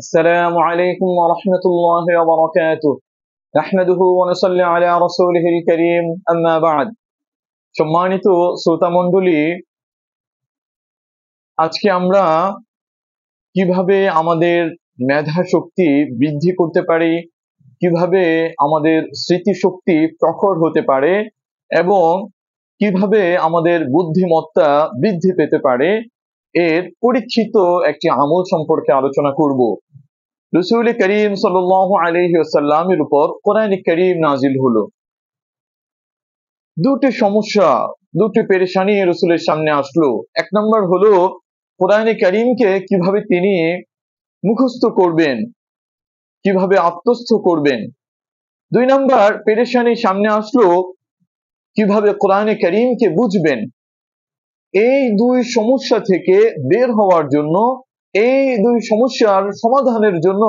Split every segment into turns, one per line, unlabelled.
السلام عليكم ورحمة الله وبركاته نحمده ونصلي على رسوله الكريم أما بعد সম্মানিত শ্রোতা মণ্ডলী, আজকে আমরা কিভাবে আমাদের মেধা শক্তি বৃদ্ধি করতে পারি, কিভাবে আমাদের স্মৃতি শক্তি প্রখর হতে পারে এবং কিভাবে আমাদের বুদ্ধিমত্তা বৃদ্ধি পেতে পারে এর পরীক্ষিত একটি আমল সম্পর্কে আলোচনা করব। রাসূল করিম সাল্লাল্লাহু আলাইহি ওয়াসাল্লামের উপর কোরআন কারীম নাজিল হলো। দুটি সমস্যা, দুটি পেরেশানি রাসূলের সামনে আসলো। এক নম্বর হলো কোরআন কারীমকে কিভাবে তিনি মুখস্থ করবেন, কিভাবে আত্মস্থ করবেন। দুই নম্বর পেরেশানি সামনে আসলো কিভাবে কোরআন কারীমকে বুঝবেন। এই দুই সমস্যা থেকে বের হওয়ার জন্য, এই দুই সমস্যার সমাধানের জন্য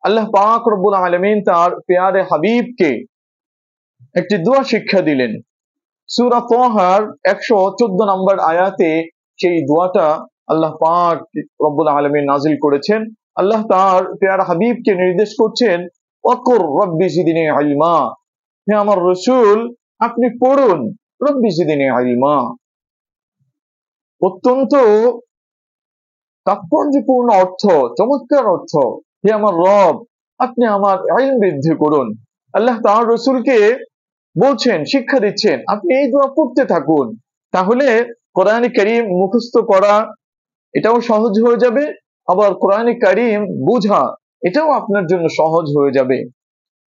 আল্লাহ পাক রব্বুল আলামিন তার পেয়ারে হাবিবকে একটি দোয়া শিক্ষা দিলেন। সূরা তাহার 114 নম্বর আয়াতে সেই দোয়াটা আল্লাহ পাক রব্বুল আলামিন নাজিল করেছেন। আল্লাহ তার পেয়ারে হাবিবকে নির্দেশ করছেন, ওয়াকুর রব্বি জিদনি ইলমা, হে আমার রাসূল আপনি পড়ুন রব্বি জিদনি ইলমা। অত্যন্ত তাৎপর্যপূর্ণ অর্থ, চমৎকার অর্থ, হে আমার রব আপনি আমার ইলম বৃদ্ধি করুন। আল্লাহ তাআলা রাসূলকে বলছেন, শিক্ষা দিচ্ছেন, আপনি এই দোয়া পড়তে থাকুন, তাহলে কোরআন কারীম মুখস্থ করা এটাও সহজ হয়ে যাবে, আবার কোরআন কারীম বোঝা এটাও আপনার জন্য সহজ হয়ে যাবে।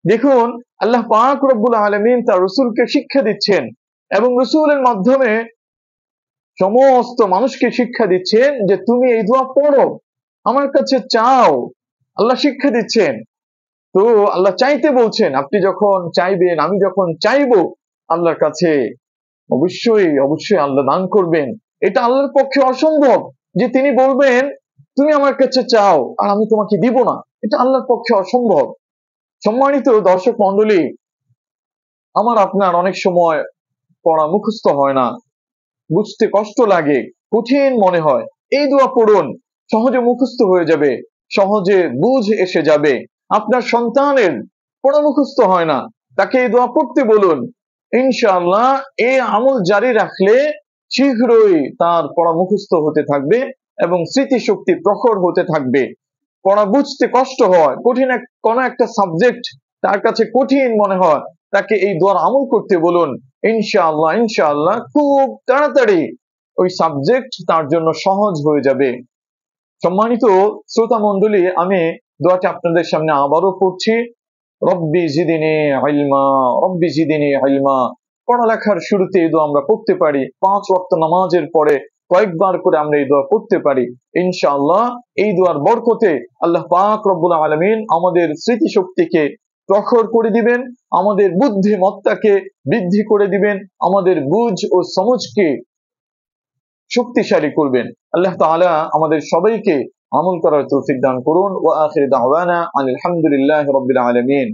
দেখুন আল্লাহ পাক রব্বুল আলামিন তার রাসূলকে শিক্ষা দিচ্ছেন এবং রাসূলের মাধ্যমে সমস্ত মানুষকে শিক্ষা দিচ্ছেন যে তুমি এই দোয়া পড়ো, আমার কাছে চাও। আল্লাহ শিক্ষা দিচ্ছেন, তো আল্লাহ চাইতে বলছেন, আপনি যখন চাইবেন, আমি যখন চাইবো আল্লাহর কাছে, অবশ্যই অবশ্যই আল্লাহ দান করবেন। এটা আল্লাহর পক্ষে অসম্ভব যে তিনি বলবেন তুমি আমার কাছে চাও আর আমি তোমাকে দিব না, এটা আল্লাহর পক্ষে অসম্ভব। সম্মানিত দর্শক মণ্ডলী, আমার আপনার অনেক সময় পড়া মুখস্থ হয় না, বুঝতে কষ্ট লাগে, কঠিন মনে হয়। এই দোয়া পড়ুন, সহজে মুখস্থ হয়ে যাবে, সহজে বুঝ এসে যাবে। আপনার সন্তানের পড়া মুখস্থ হয় না, তাকে এই দোয়া পড়তে বলুন, ইনশাআল্লাহ এই আমল জারি রাখলে শীঘ্রই তার পড়া মুখস্থ হতে থাকবে এবং স্মৃতিশক্তি প্রখর হতে থাকবে। পড়া বুঝতে কষ্ট হয়, কঠিন কোন একটা সাবজেক্ট তার কাছে কঠিন মনে হয়, তাকে এই দোয়ার আমল করতে বলুন, ইনশাআল্লাহ ইনশাআল্লাহ খুব তাড়াতাড়ি ওই সাবজেক্ট তার জন্য সহজ হয়ে যাবে। সম্মানিত শ্রোতা মণ্ডলী, আমি দোয়াটি আপনাদের সামনে আবারও পড়ছি, রব্বি জিদনি ইলমা, রব্বি জিদনি ইলমা। পড়ালেখার শুরুতে এই দোয়া আমরা পড়তে পারি, 5 ওয়াক্ত নামাজের পরে কয়েকবার করে আমরা এই দোয়া পড়তে পারি। ইনশাআল্লাহ এই দোয়ার বরকতে আল্লাহ পাক রব্বুল আলামিন আমাদের স্মৃতিশক্তিকে প্রখর করে দিবেন, আমাদের বুদ্ধিমত্তাকে বৃদ্ধি করে দিবেন, আমাদের বুঝ ও সমঝকে শক্তিশালী করবেন। আল্লাহ তাআলা আমাদের সবাইকে আমল করার তৌফিক দান করুন। ওয়া আখির দাওয়ানা আলহামদুলিল্লাহি রাব্বিল আলামিন।